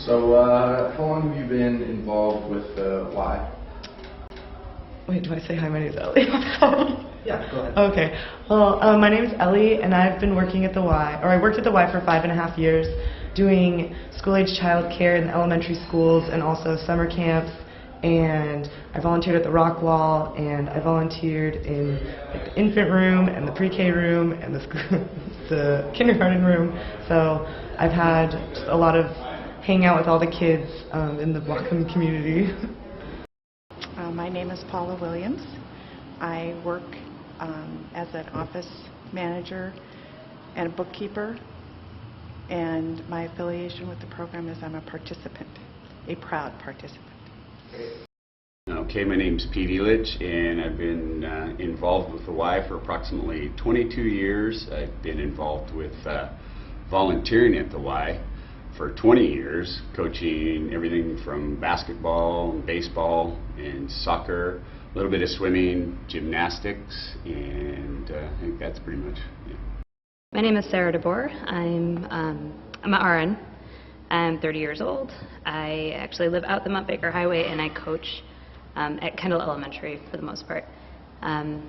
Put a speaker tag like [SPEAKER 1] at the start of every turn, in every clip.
[SPEAKER 1] So, how long have you been involved with the Y?
[SPEAKER 2] Wait, do I say hi? My name's Ellie. I'm sorry.
[SPEAKER 1] Yeah, go ahead.
[SPEAKER 2] Okay. Well, my name's Ellie, and I've been working at the Y, or I worked at the Y for 5.5 years, doing school-age child care in the elementary schools and also summer camps. And I volunteered at the rock wall, and I volunteered in the infant room and the pre-K room and the kindergarten room. So I've had just a lot of hang out with all the kids in the Whatcom community.
[SPEAKER 3] My name is Paula Williams. I work as an office manager and a bookkeeper, and my affiliation with the program is I'm a participant, a proud participant.
[SPEAKER 4] Okay, my name's Pete Elich, and I've been involved with the Y for approximately 22 years. I've been involved with volunteering at the Y for 20 years, coaching everything from basketball, and baseball, and soccer, a little bit of swimming, gymnastics, and I think that's pretty much it.
[SPEAKER 5] My name is Sarah DeBoer. I'm an RN. I'm 30 years old. I actually live out the Mount Baker Highway, and I coach at Kendall Elementary for the most part. I'm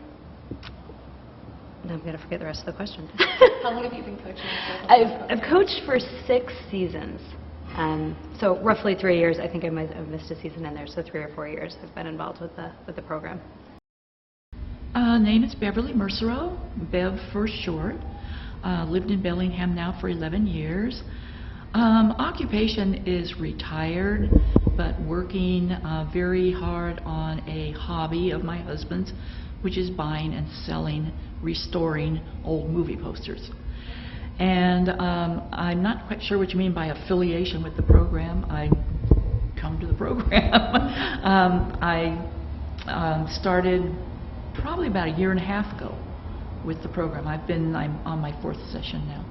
[SPEAKER 5] going to forget the rest of the question.
[SPEAKER 6] How long have you been coaching?
[SPEAKER 5] I've coached for 6 seasons. So roughly 3 years. I think I might have missed a season in there, so 3 or 4 years I've been involved with the program.
[SPEAKER 7] Name is Beverly Mercereau, Bev for short. Lived in Bellingham now for 11 years. Occupation is retired, but working very hard on a hobby of my husband's, which is buying and selling, restoring old movie posters. And I'm not quite sure what you mean by affiliation with the program. I come to the program. I started probably about 1.5 years ago with the program. I'm on my 4th session now.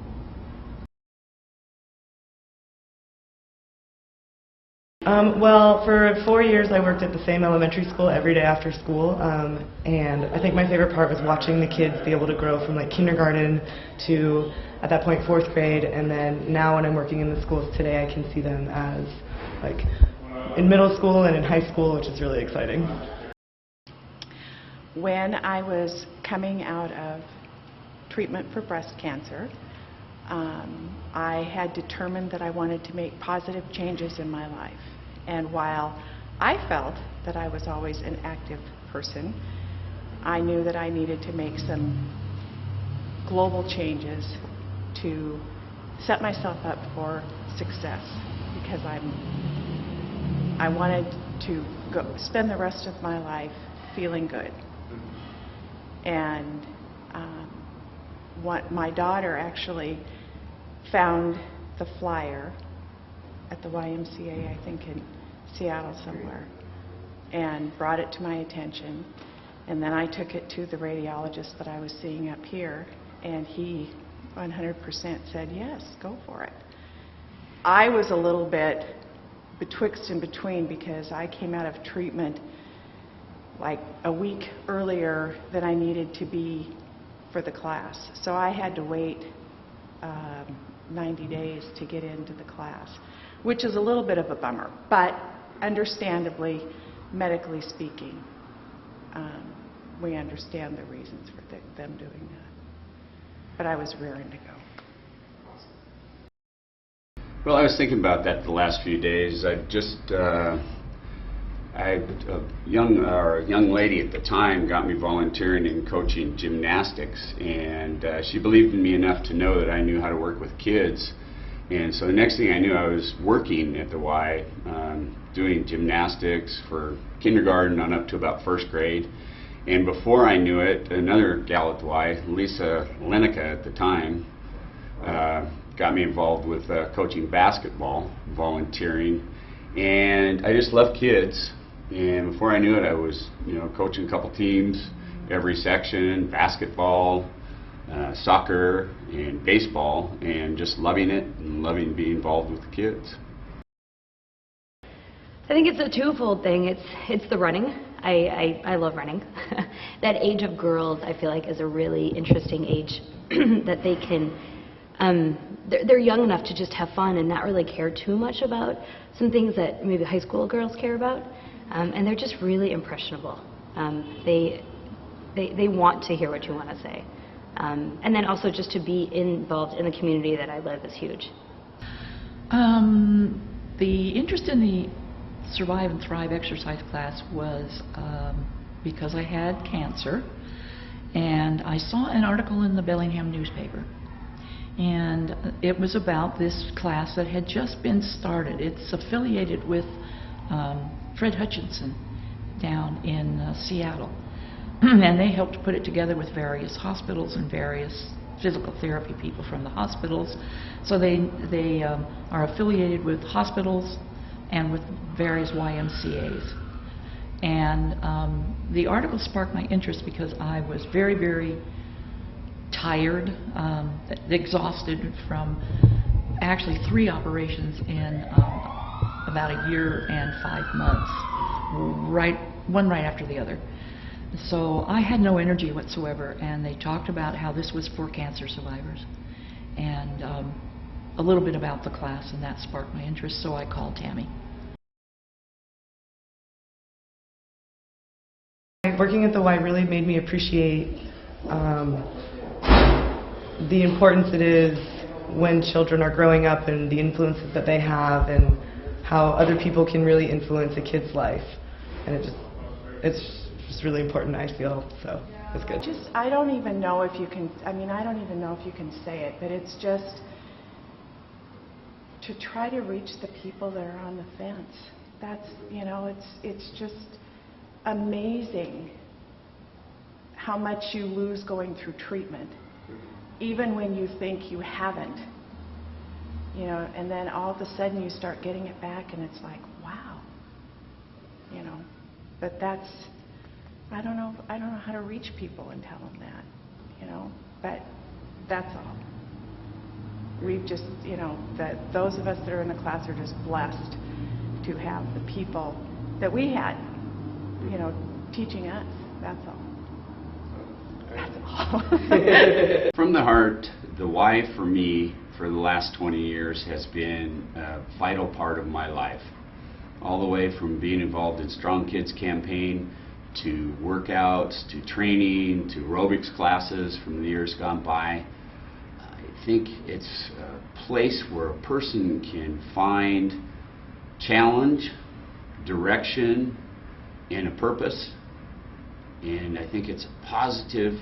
[SPEAKER 2] Well, for 4 years I worked at the same elementary school every day after school, and I think my favorite part was watching the kids be able to grow from like kindergarten to, at that point, 4th grade, and then now when I'm working in the schools today I can see them as like in middle school and in high school, which is really exciting.
[SPEAKER 3] When I was coming out of treatment for breast cancer, I had determined that I wanted to make positive changes in my life. And while I felt that I was always an active person, I knew that I needed to make some global changes to set myself up for success, because I wanted to spend the rest of my life feeling good. And my daughter actually found the flyer at the YMCA, I think in Seattle somewhere, and brought it to my attention. And then I took it to the radiologist that I was seeing up here, and he 100% said, yes, go for it. I was a little bit betwixt and between, because I came out of treatment like a week earlier than I needed to be for the class. So I had to wait 90 days to get into the class, which is a little bit of a bummer, but understandably, medically speaking, we understand the reasons for them doing that. But I was raring to go.
[SPEAKER 4] Well, I was thinking about that the last few days. A young lady at the time got me volunteering and coaching gymnastics, and she believed in me enough to know that I knew how to work with kids. And so the next thing I knew, I was working at the Y, doing gymnastics for kindergarten on up to about 1st grade. And before I knew it, another gal at the Y, Lisa Lenica at the time, got me involved with coaching basketball, volunteering, and I just loved kids. And before I knew it, I was, coaching a couple teams, every section, basketball, soccer, and baseball, and just loving it and loving being involved with the kids.
[SPEAKER 5] I think it's a twofold thing. It's the running. I love running. That age of girls, I feel like, is a really interesting age that they can they're young enough to just have fun and not really care too much about some things that maybe high school girls care about. And they're just really impressionable. They want to hear what you want to say. And then also just to be involved in the community that I live is huge.
[SPEAKER 7] The interest in the Survive and Thrive exercise class was because I had cancer, and I saw an article in the Bellingham newspaper, and it was about this class that had just been started. It's affiliated with Fred Hutchinson down in Seattle, and they helped put it together with various hospitals and various physical therapy people from the hospitals. So they are affiliated with hospitals and with various YMCAs. And the article sparked my interest because I was very, very tired, exhausted from actually 3 operations in about a year and 5 months, one right after the other. So I had no energy whatsoever, and they talked about how this was for cancer survivors, and a little bit about the class, and that sparked my interest, so I called Tammy.
[SPEAKER 2] Working at the Y really made me appreciate the importance it is when children are growing up and the influences that they have and how other people can really influence a kid's life. And it's just really important, I feel, so it's good.
[SPEAKER 3] I don't even know if you can, I don't even know if you can say it, but it's just to try to reach the people that are on the fence. That's, it's just amazing how much you lose going through treatment, even when you think you haven't, and then all of a sudden you start getting it back and it's like, wow, but that's, I don't know how to reach people and tell them that, but that's all. We've just, that those of us that are in the class are just blessed to have the people that we had, teaching us. That's all. That's all.
[SPEAKER 4] From the heart, the Y for me for the last 20 years has been a vital part of my life. All the way from being involved in Strong Kids campaign, to workouts, to training, to aerobics classes from the years gone by. I think it's a place where a person can find challenge, direction, and a purpose. And I think it's a positive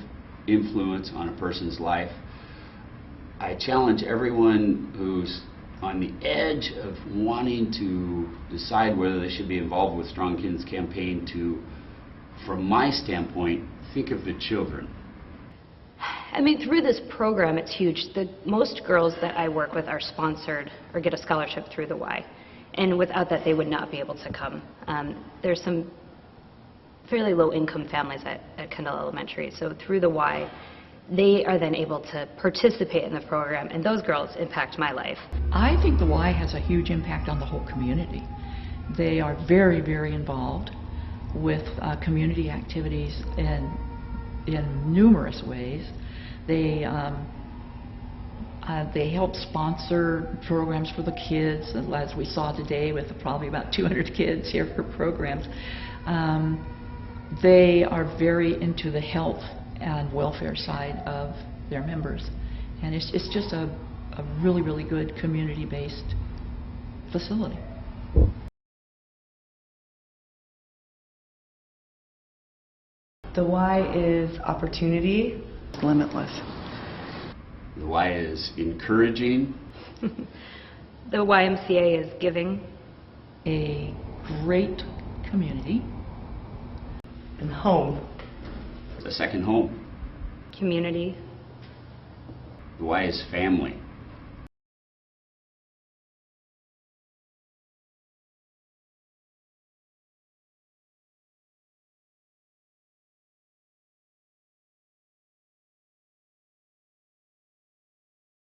[SPEAKER 4] influence on a person's life. I challenge everyone who's on the edge of wanting to decide whether they should be involved with Strong Kids campaign to, from my standpoint, think of the children.
[SPEAKER 5] Through this program, it's huge. Most girls that I work with are sponsored or get a scholarship through the Y. And without that, they would not be able to come. There's some fairly low-income families at Kendall Elementary. So through the Y, they are then able to participate in the program, and those girls impact my life.
[SPEAKER 7] I think the Y has a huge impact on the whole community. They are very, very involved with community activities in numerous ways. They help sponsor programs for the kids, as we saw today with probably about 200 kids here for programs. They are very into the health and welfare side of their members. And it's just a really, really good community-based facility.
[SPEAKER 2] The Y is opportunity.
[SPEAKER 3] Limitless.
[SPEAKER 4] The Y is encouraging.
[SPEAKER 5] The YMCA is giving.
[SPEAKER 7] A great community.
[SPEAKER 2] And home.
[SPEAKER 4] A second home.
[SPEAKER 5] Community.
[SPEAKER 4] The Y is family.